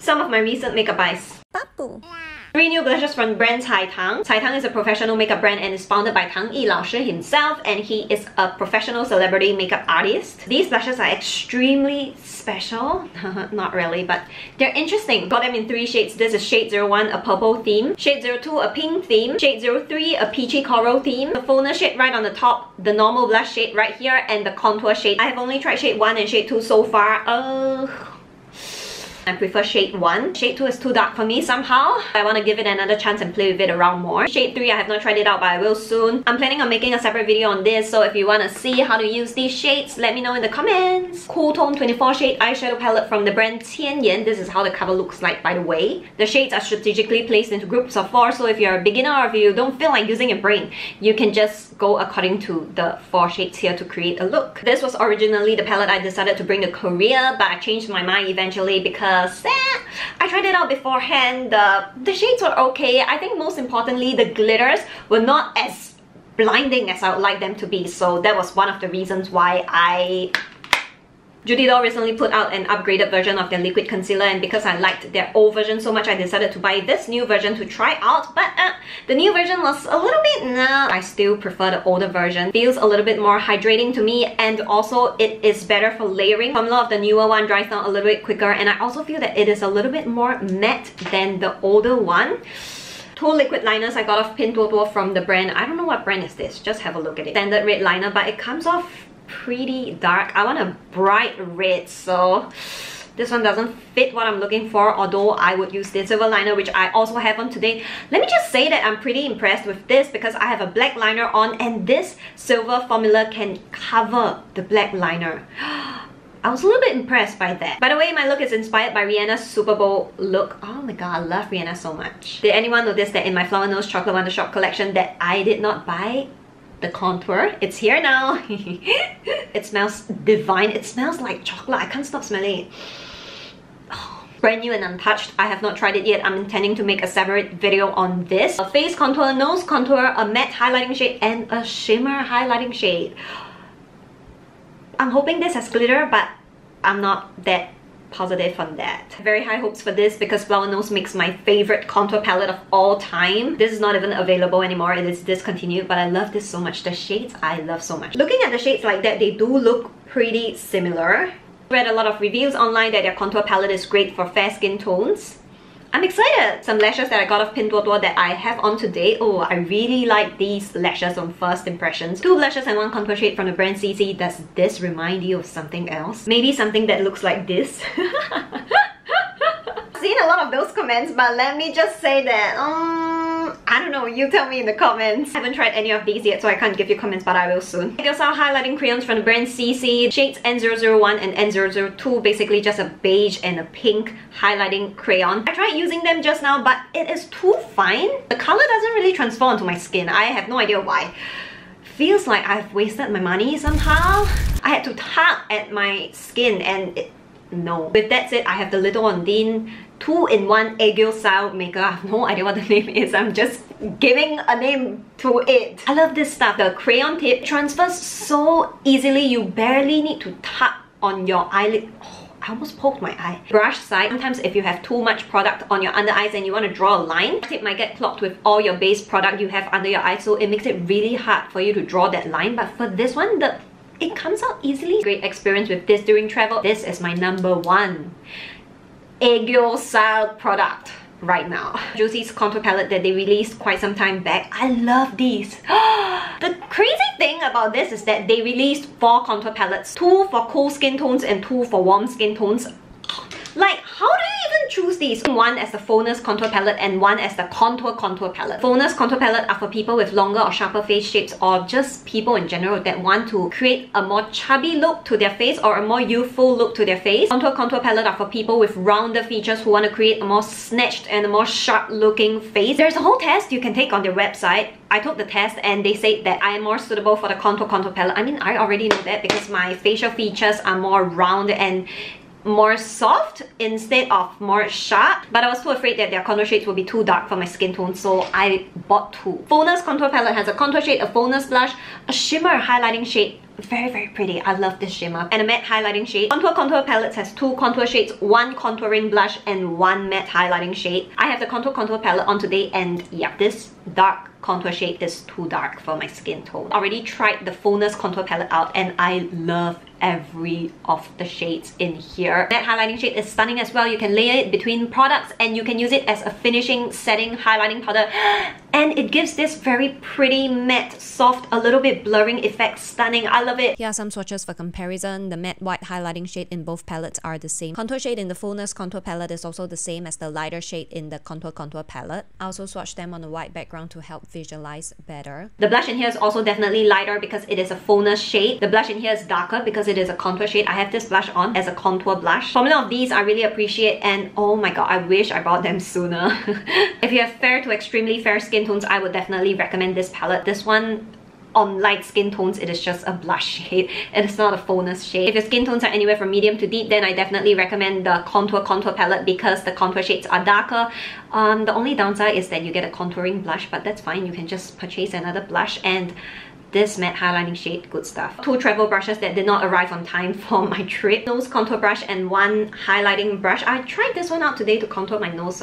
some of my recent makeup buys. Papu. 3 new blushes from brand Tang. Tang is a professional makeup brand and is founded by Tang Laoshi himself, and he is a professional celebrity makeup artist. These blushes are extremely special. Not really, but they're interesting. Got them in 3 shades. This is shade 01, a purple theme. Shade 02, a pink theme. Shade 03, a peachy coral theme. The fullness shade right on the top, the normal blush shade right here, and the contour shade. I have only tried shade 1 and shade 2 so far. I prefer shade 1. Shade 2 is too dark for me somehow. I want to give it another chance and play with it around more. Shade 3, I have not tried it out, but I will soon. I'm planning on making a separate video on this, so if you want to see how to use these shades, let me know in the comments. Cool Tone 24 shade eyeshadow palette from the brand Qian. This is how the cover looks like, by the way. The shades are strategically placed into groups of 4, so if you're a beginner or if you don't feel like using your brain, you can just go according to the 4 shades here to create a look. This was originally the palette I decided to bring to Korea, but I changed my mind eventually because I tried it out beforehand. The shades were okay. I think most importantly, the glitters were not as blinding as I would like them to be. So that was one of the reasons why Judydoll recently put out an upgraded version of their liquid concealer, and because I liked their old version so much, I decided to buy this new version to try out. But the new version was a little bit I still prefer the older version. Feels a little bit more hydrating to me, and also it is better for layering. Formula of the newer one dries down a little bit quicker, and I also feel that it is a little bit more matte than the older one. 2 liquid liners I got off Pinduoduo from the brand. I don't know what brand is this, just have a look at it. Standard red liner, but it comes off pretty dark. I want a bright red, so this one doesn't fit what I'm looking for, although I would use the silver liner, which I also have on today. Let me just say that I'm pretty impressed with this because I have a black liner on, and this silver formula can cover the black liner. I was a little bit impressed by that. By the way, my look is inspired by Rihanna's Super Bowl look. Oh my god, I love Rihanna so much. Did anyone notice that in my Flower Nose Chocolate Wonder Shop collection that I did not buy the contour? It's here now. It smells divine. It smells like chocolate. I can't stop smelling it. Oh, brand new and untouched. I have not tried it yet. I'm intending to make a separate video on this. A face contour, nose contour, a matte highlighting shade, and a shimmer highlighting shade. I'm hoping this has glitter, but I'm not that positive on that. Very high hopes for this because Flower Nose makes my favorite contour palette of all time. This is not even available anymore. It is discontinued, but I love this so much. The shades I love so much. Looking at the shades like that, they do look pretty similar. I read a lot of reviews online that their contour palette is great for fair skin tones. I'm excited! Some lashes that I got off Pinduoduo that I have on today. Oh, I really like these lashes on first impressions. 2 blushes and 1 contour shade from the brand CC. Does this remind you of something else? Maybe something that looks like this? I've seen a lot of those comments, but let me just say that I don't know, you tell me in the comments. I haven't tried any of these yet, so I can't give you comments, but I will soon. Aegyo-sal highlighting crayons from the brand CC. Shades N001 and N002, basically just a beige and a pink highlighting crayon. I tried using them just now, but it is too fine. The color doesn't really transfer onto my skin. I have no idea why. Feels like I've wasted my money somehow. I had to tug at my skin and no. With that said, I have the little Ondine 2-in-1 aegyo-sal maker. I have no idea what the name is. I'm just giving a name to it. I love this stuff. The crayon tip transfers so easily. You barely need to tap on your eyelid. Oh, I almost poked my eye. Brush side. Sometimes if you have too much product on your under eyes and you want to draw a line, the tip might get clogged with all your base product you have under your eyes, so it makes it really hard for you to draw that line. But for this one, it comes out easily. Great experience with this during travel. This is my #1 aegyo-sal product right now. Joociee's contour palette that they released quite some time back. I love these. The crazy thing about this is that they released 4 contour palettes. 2 for cool skin tones and 2 for warm skin tones. Like, how do you even choose these? 1 as the fullness contour palette and 1 as the contour palette. Fullness contour palette are for people with longer or sharper face shapes, or just people in general that want to create a more chubby look to their face or a more youthful look to their face. Contour palette are for people with rounder features who want to create a more snatched and a more sharp looking face. There's a whole test you can take on their website. I took the test and they said that I am more suitable for the contour palette. I mean, I already know that because my facial features are more round and more soft instead of more sharp, but I was too afraid that their contour shades would be too dark for my skin tone, so I bought two. Fullness contour palette has a contour shade, a fullness blush, a shimmer highlighting shade. Very pretty. I love this shimmer. And a matte highlighting shade. Contour palettes has two contour shades, one contouring blush and one matte highlighting shade. I have the contour palette on today, and yeah, this dark contour shade is too dark for my skin tone. Already tried the fullness contour palette out and I love every of the shades in here. Matte highlighting shade is stunning as well. You can layer it between products and you can use it as a finishing setting highlighting powder, and it gives this very pretty matte soft, a little bit blurring effect. Stunning. I love it. Here are some swatches for comparison. The matte white highlighting shade in both palettes are the same. Contour shade in the fullness contour palette is also the same as the lighter shade in the contour palette. I also swatched them on a white background to help visualize better. The blush in here is also definitely lighter because it is a fullness shade. The blush in here is darker because it is a contour shade. I have this blush on as a contour blush. Formula of these I really appreciate, and oh my god, I wish I bought them sooner. If you have fair to extremely fair skin tones, I would definitely recommend this palette. This one, on light skin tones, it is just a blush shade. It is not a fullness shade. If your skin tones are anywhere from medium to deep, then I definitely recommend the contour palette because the contour shades are darker. The only downside is that you get a contouring blush, but that's fine. You can just purchase another blush. And this matte highlighting shade, good stuff. Two travel brushes that did not arrive on time for my trip. Nose contour brush and one highlighting brush. I tried this one out today to contour my nose.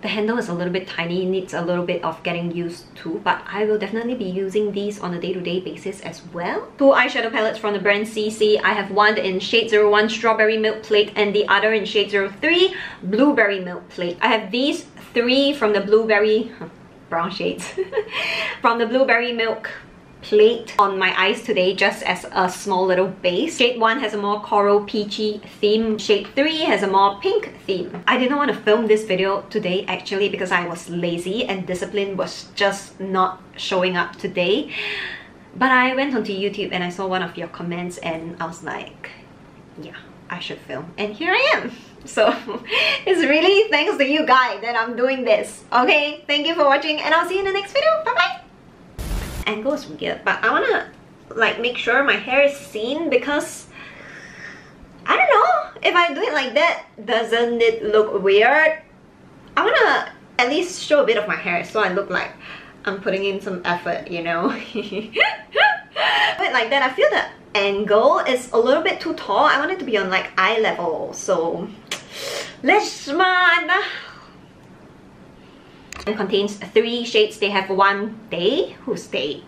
The handle is a little bit tiny, needs a little bit of getting used to, but I will definitely be using these on a day-to-day basis as well. Two eyeshadow palettes from the brand CC. I have one in shade 01 Strawberry Milk Plate and the other in shade 03 Blueberry Milk Plate. I have these three from the Blueberry... brown shades. from the Blueberry Milk Plate on my eyes today, just as a small little base. Shade 1 has a more coral peachy theme. Shade 3 has a more pink theme. I didn't want to film this video today actually because I was lazy and discipline was just not showing up today. But I went onto YouTube and I saw one of your comments and I was like, yeah, I should film. And here I am. So it's really thanks to you guys that I'm doing this. Okay, thank you for watching and I'll see you in the next video. Bye bye. Angle is weird, but I wanna like make sure my hair is seen because I don't know if I do it like that, doesn't it look weird? I wanna at least show a bit of my hair so I look like I'm putting in some effort, you know. But like that, I feel the angle is a little bit too tall. I want it to be on like eye level, so let's run. It contains 3 shades. They have one day. Who's they?